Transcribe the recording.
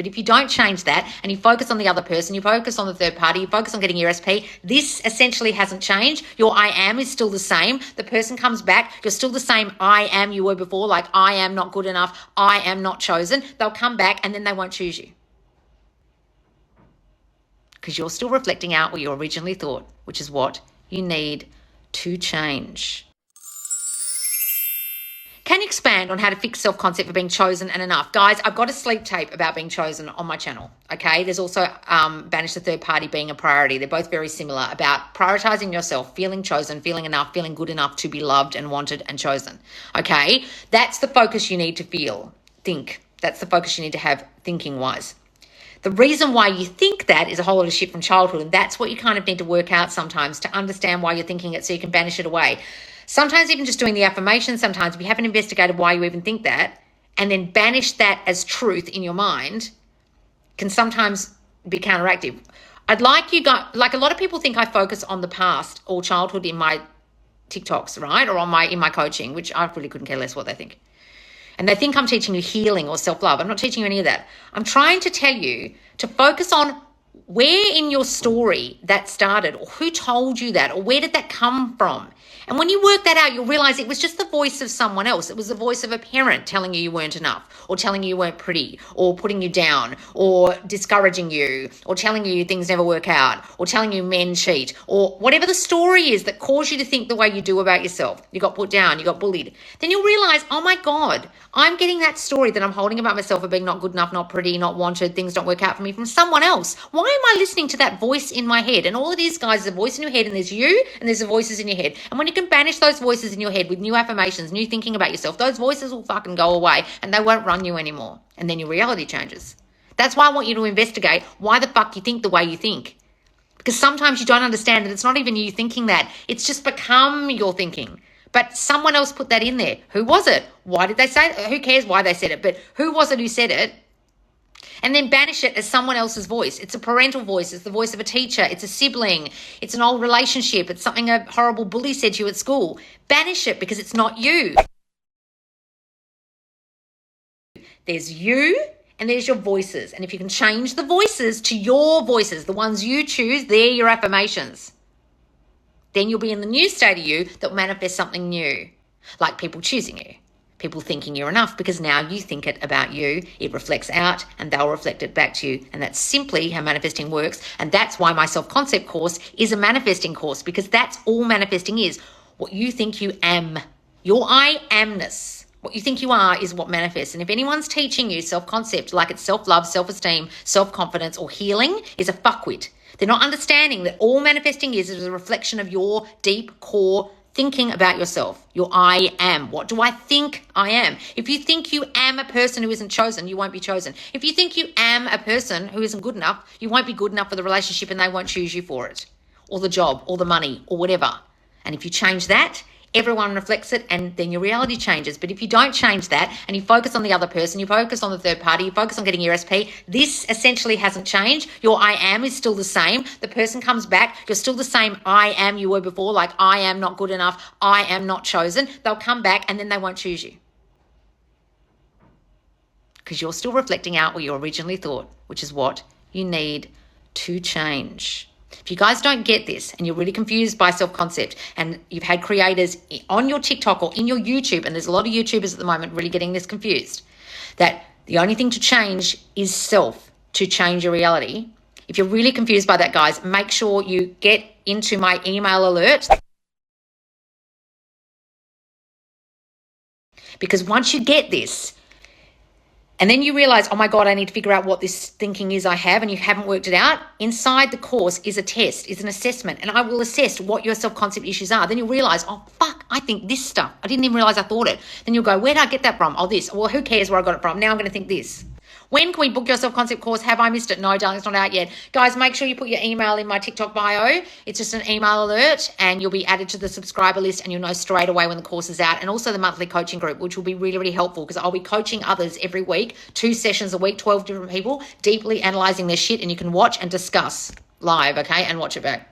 But if you don't change that and you focus on the other person, you focus on the third party, you focus on getting your SP, this essentially hasn't changed. Your I am is still the same. The person comes back, you're still the same I am you were before, like I am not good enough, I am not chosen. They'll come back and then they won't choose you. Because you're still reflecting out what you originally thought, which is what you need to change. Can you expand on how to fix self-concept for being chosen and enough? Guys, I've got a sleep tape about being chosen on my channel, okay? There's also Banish the Third Party being a priority. They're both very similar about prioritizing yourself, feeling chosen, feeling enough, feeling good enough to be loved and wanted and chosen, okay? That's the focus you need to think. That's the focus you need to have thinking-wise. The reason why you think that is a whole lot of shit from childhood, and that's what you kind of need to work out sometimes to understand why you're thinking it so you can banish it away. Sometimes even just doing the affirmation, sometimes if you haven't investigated why you even think that, and then banish that as truth in your mind, can sometimes be counteractive. I'd like you guys, like a lot of people think I focus on the past or childhood in my TikToks, right? Or in my coaching, which I really couldn't care less what they think. And they think I'm teaching you healing or self-love. I'm not teaching you any of that. I'm trying to tell you to focus on where in your story that started, or who told you that, or where did that come from? And when you work that out, you'll realize it was just the voice of someone else. It was the voice of a parent telling you weren't enough, or telling you weren't pretty, or putting you down, or discouraging you, or telling you things never work out, or telling you men cheat, or whatever the story is that caused you to think the way you do about yourself. You got put down, you got bullied. Then you'll realize, oh my God, I'm getting that story that I'm holding about myself of being not good enough, not pretty, not wanted, things don't work out for me from someone else. Why am I listening to that voice in my head? And all it is, guys, is a voice in your head, and there's you, and there's the voices in your head. And when you can banish those voices in your head with new affirmations, new thinking about yourself, those voices will fucking go away and they won't run you anymore. And then your reality changes. That's why I want you to investigate why the fuck you think the way you think. Because sometimes you don't understand that it's not even you thinking that. It's just become your thinking. But someone else put that in there. Who was it? Why did they say it? Who cares why they said it? But who was it who said it? And then banish it as someone else's voice. It's a parental voice. It's the voice of a teacher. It's a sibling. It's an old relationship. It's something a horrible bully said to you at school. Banish it because it's not you. There's you and there's your voices. And if you can change the voices to your voices, the ones you choose, they're your affirmations. Then you'll be in the new state of you that will manifest something new, like people choosing you. People thinking you're enough because now you think it about you. It reflects out and they'll reflect it back to you. And that's simply how manifesting works. And that's why my self-concept course is a manifesting course, because that's all manifesting is. What you think you am. Your I amness. What you think you are is what manifests. And if anyone's teaching you self-concept like it's self-love, self-esteem, self-confidence or healing, is a fuckwit. They're not understanding that all manifesting is a reflection of your deep core thinking about yourself, your I am. What do I think I am? If you think you am a person who isn't chosen, you won't be chosen. If you think you am a person who isn't good enough, you won't be good enough for the relationship and they won't choose you for it, or the job, or the money, or whatever. And if you change that, everyone reflects it and then your reality changes. But if you don't change that and you focus on the other person, you focus on the third party, you focus on getting your SP, this essentially hasn't changed. Your I am is still the same. The person comes back, you're still the same I am you were before, like I am not good enough, I am not chosen. They'll come back and then they won't choose you. Because you're still reflecting out what you originally thought, which is what you need to change. If you guys don't get this and you're really confused by self-concept and you've had creators on your TikTok or in your YouTube, and there's a lot of YouTubers at the moment really getting this confused, that the only thing to change is self to change your reality. If you're really confused by that, guys, make sure you get into my email alert. Because once you get this, and then you realize, oh my God, I need to figure out what this thinking is I have, and you haven't worked it out, inside the course is a test, is an assessment, and I will assess what your self-concept issues are. Then you'll realize, oh fuck, I think this stuff. I didn't even realize I thought it. Then you'll go, where did I get that from? Oh, this. Well, who cares where I got it from? Now I'm going to think this. When can we book your self-concept course? Have I missed it? No, darling, it's not out yet. Guys, make sure you put your email in my TikTok bio. It's just an email alert and you'll be added to the subscriber list and you'll know straight away when the course is out. And also the monthly coaching group, which will be really, really helpful because I'll be coaching others every week, 2 sessions a week, 12 different people, deeply analyzing their shit, and you can watch and discuss live, okay, and watch it back.